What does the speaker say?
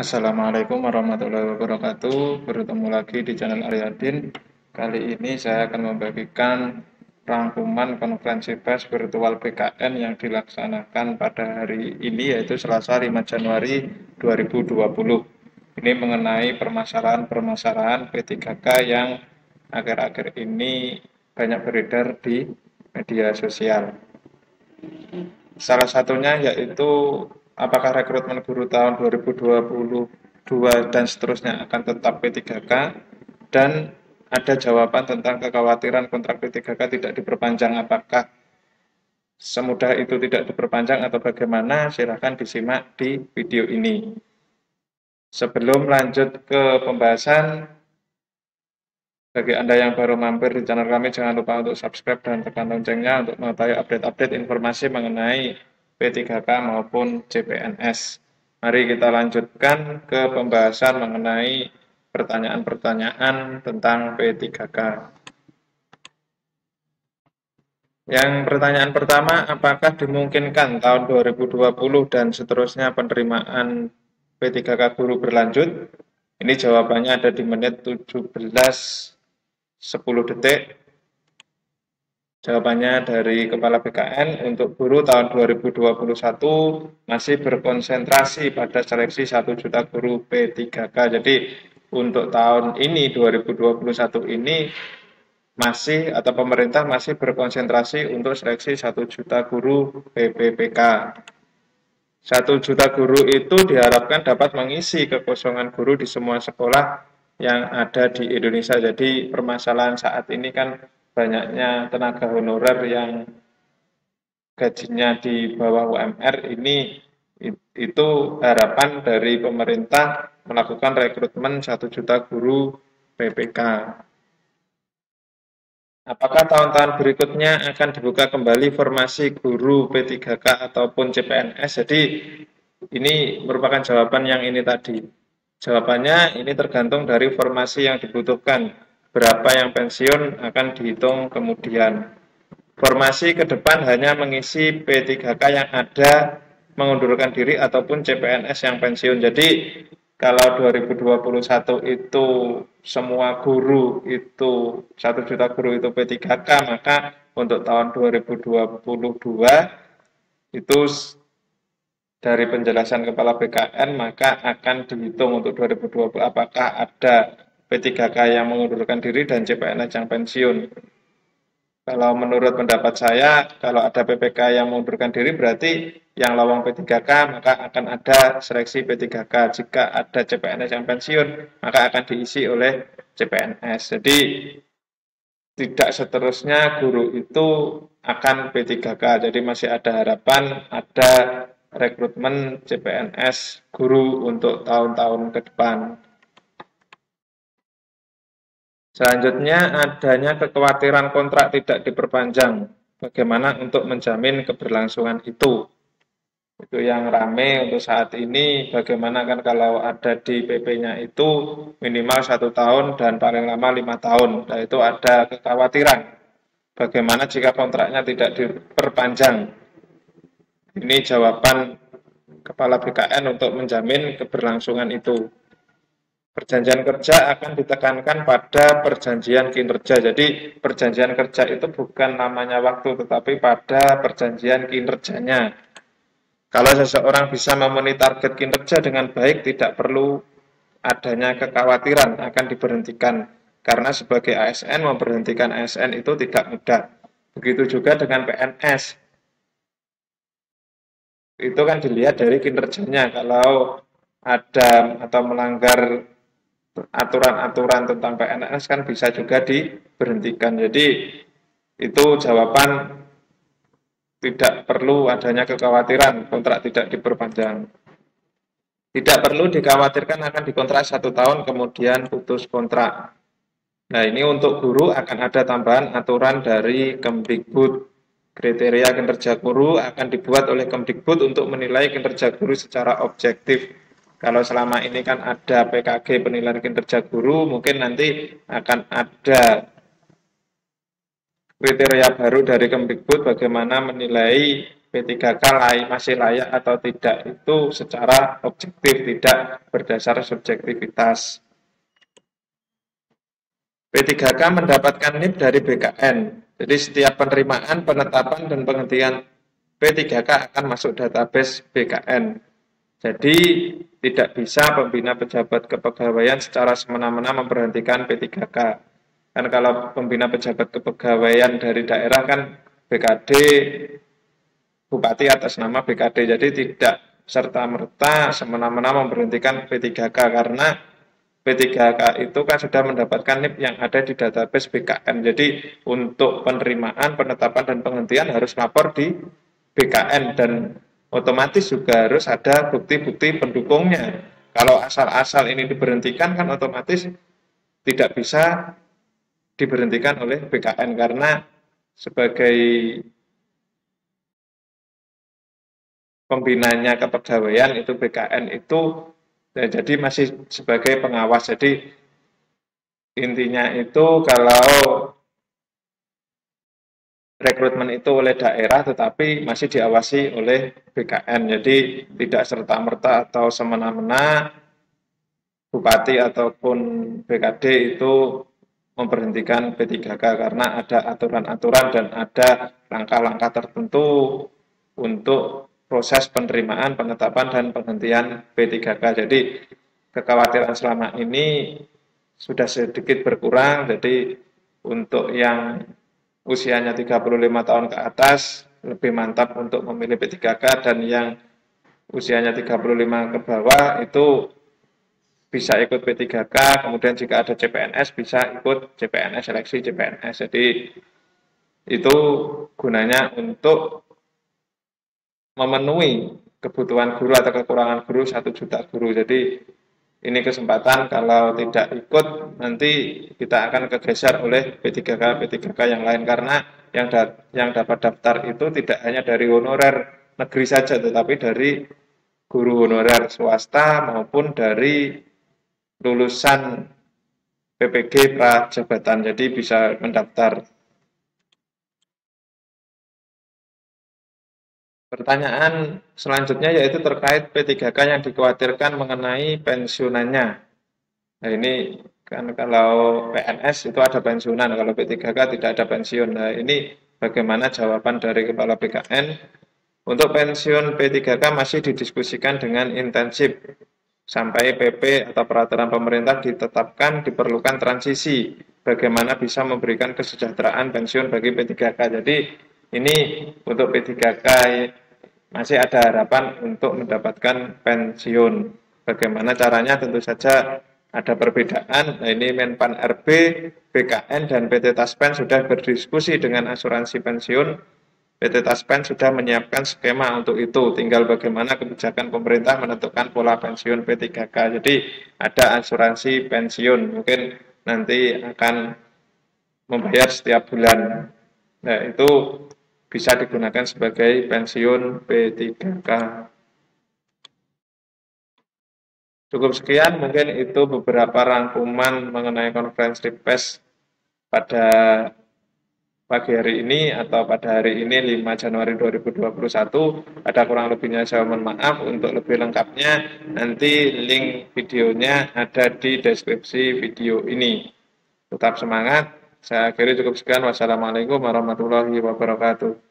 Assalamualaikum warahmatullahi wabarakatuh. Bertemu lagi di channel Aryadin. Kali ini saya akan membagikan rangkuman konferensi pers virtual BKN yang dilaksanakan pada hari ini, yaitu Selasa 5 Januari 2020. Ini mengenai permasalahan-permasalahan P3K yang akhir-akhir ini banyak beredar di media sosial. Salah satunya yaitu apakah rekrutmen guru tahun 2022 dan seterusnya akan tetap P3K, dan ada jawaban tentang kekhawatiran kontrak P3K tidak diperpanjang, apakah semudah itu tidak diperpanjang atau bagaimana. Silahkan disimak di video ini. Sebelum lanjut ke pembahasan, bagi Anda yang baru mampir di channel kami, jangan lupa untuk subscribe dan tekan loncengnya untuk mengetahui update-update informasi mengenai P3K maupun CPNS. Mari kita lanjutkan ke pembahasan mengenai pertanyaan-pertanyaan tentang P3K. Yang pertanyaan pertama, apakah dimungkinkan tahun 2020 dan seterusnya penerimaan P3K guru berlanjut? Ini jawabannya ada di menit 17:10. Jawabannya dari Kepala BKN, untuk guru tahun 2021 masih berkonsentrasi pada seleksi 1 juta guru P3K. Jadi untuk tahun ini 2021 ini masih atau pemerintah masih berkonsentrasi untuk seleksi 1 juta guru PPPK. 1 juta guru itu diharapkan dapat mengisi kekosongan guru di semua sekolah yang ada di Indonesia. Jadi permasalahan saat ini kan banyaknya tenaga honorer yang gajinya di bawah UMR ini, itu harapan dari pemerintah melakukan rekrutmen 1 juta guru PPK. Apakah tahun-tahun berikutnya akan dibuka kembali formasi guru P3K ataupun CPNS? Jadi ini merupakan jawaban yang ini tadi. Jawabannya ini tergantung dari formasi yang dibutuhkan. Berapa yang pensiun akan dihitung kemudian. Formasi ke depan hanya mengisi P3K yang ada mengundurkan diri ataupun CPNS yang pensiun. Jadi kalau 2021 itu semua guru itu 1 juta guru itu P3K, maka untuk tahun 2022 itu dari penjelasan Kepala BKN maka akan dihitung untuk 2020 apakah ada P3K yang mengundurkan diri dan CPNS yang pensiun. Kalau menurut pendapat saya, kalau ada PPK yang mengundurkan diri berarti yang lowong P3K maka akan ada seleksi P3K. Jika ada CPNS yang pensiun maka akan diisi oleh CPNS. Jadi tidak seterusnya guru itu akan P3K. Jadi masih ada harapan ada rekrutmen CPNS guru untuk tahun-tahun ke depan. Selanjutnya, adanya kekhawatiran kontrak tidak diperpanjang. Bagaimana untuk menjamin keberlangsungan itu? Itu yang rame untuk saat ini. Bagaimana kan kalau ada di PP-nya itu minimal 1 tahun dan paling lama 5 tahun. Nah, itu ada kekhawatiran. Bagaimana jika kontraknya tidak diperpanjang? Ini jawaban Kepala BKN untuk menjamin keberlangsungan itu. Perjanjian kerja akan ditekankan pada perjanjian kinerja. Jadi perjanjian kerja itu bukan namanya waktu, tetapi pada perjanjian kinerjanya. Kalau seseorang bisa memenuhi target kinerja dengan baik, tidak perlu adanya kekhawatiran akan diberhentikan. Karena sebagai ASN, memberhentikan ASN itu tidak mudah. Begitu juga dengan PNS. Itu kan dilihat dari kinerjanya. Kalau ada atau melanggar aturan-aturan tentang PNS kan bisa juga diberhentikan. Jadi itu jawaban tidak perlu adanya kekhawatiran kontrak tidak diperpanjang. Tidak perlu dikhawatirkan akan dikontrak 1 tahun kemudian putus kontrak. Nah, ini untuk guru akan ada tambahan aturan dari Kemdikbud. Kriteria kinerja guru akan dibuat oleh Kemdikbud untuk menilai kinerja guru secara objektif. Kalau selama ini kan ada PKG penilaian kinerja guru, mungkin nanti akan ada kriteria baru dari Kemdikbud bagaimana menilai P3K masih layak atau tidak itu secara objektif, tidak berdasar subjektivitas. P3K mendapatkan NIP dari BKN. Jadi setiap penerimaan, penetapan, dan penghentian P3K akan masuk database BKN. Jadi tidak bisa pembina pejabat kepegawaian secara semena-mena memberhentikan P3K. Kan kalau pembina pejabat kepegawaian dari daerah kan BKD, Bupati atas nama BKD. Jadi tidak serta-merta semena-mena memberhentikan P3K karena P3K itu kan sudah mendapatkan NIP yang ada di database BKN. Jadi untuk penerimaan, penetapan, dan penghentian harus lapor di BKN dan otomatis juga harus ada bukti-bukti pendukungnya. Kalau asal-asal ini diberhentikan kan otomatis tidak bisa diberhentikan oleh BKN karena sebagai pembinanya kepegawaian itu BKN itu jadi masih sebagai pengawas. Jadi intinya itu kalau rekrutmen itu oleh daerah tetapi masih diawasi oleh BKN. Jadi tidak serta-merta atau semena-mena Bupati ataupun BKD itu memberhentikan P3K karena ada aturan-aturan dan ada langkah-langkah tertentu untuk proses penerimaan, penetapan, dan penghentian P3K. Jadi kekhawatiran selama ini sudah sedikit berkurang. Jadi untuk yang usianya 35 tahun ke atas lebih mantap untuk memilih P3K dan yang usianya 35 ke bawah itu bisa ikut P3K, kemudian jika ada CPNS bisa ikut CPNS, seleksi CPNS. Jadi itu gunanya untuk memenuhi kebutuhan guru atau kekurangan guru 1 juta guru. Jadi ini kesempatan kalau tidak ikut nanti kita akan kegeser oleh P3K yang lain karena yang dapat daftar itu tidak hanya dari honorer negeri saja tetapi dari guru honorer swasta maupun dari lulusan PPG prajabatan, jadi bisa mendaftar. Pertanyaan selanjutnya yaitu terkait P3K yang dikhawatirkan mengenai pensiunannya. Nah ini kan kalau PNS itu ada pensiunan, kalau P3K tidak ada pensiun. Nah ini bagaimana jawaban dari Kepala BKN? Untuk pensiun P3K masih didiskusikan dengan intensif. Sampai PP atau peraturan pemerintah ditetapkan diperlukan transisi bagaimana bisa memberikan kesejahteraan pensiun bagi P3K. Jadi ini untuk P3K masih ada harapan untuk mendapatkan pensiun. Bagaimana caranya tentu saja ada perbedaan. Nah, ini Menpan RB, BKN dan PT Taspen sudah berdiskusi dengan asuransi pensiun. PT Taspen sudah menyiapkan skema untuk itu, tinggal bagaimana kebijakan pemerintah menentukan pola pensiun P3K. Jadi ada asuransi pensiun, mungkin nanti akan membayar setiap bulan. Nah itu bisa digunakan sebagai pensiun P3K. Cukup sekian, mungkin itu beberapa rangkuman mengenai konferensi pers pada pagi hari ini atau pada hari ini 5 Januari 2021. Ada kurang lebihnya saya mohon maaf. Untuk lebih lengkapnya nanti link videonya ada di deskripsi video ini. Tetap semangat. Saya akhiri cukup sekian. Wassalamualaikum warahmatullahi wabarakatuh.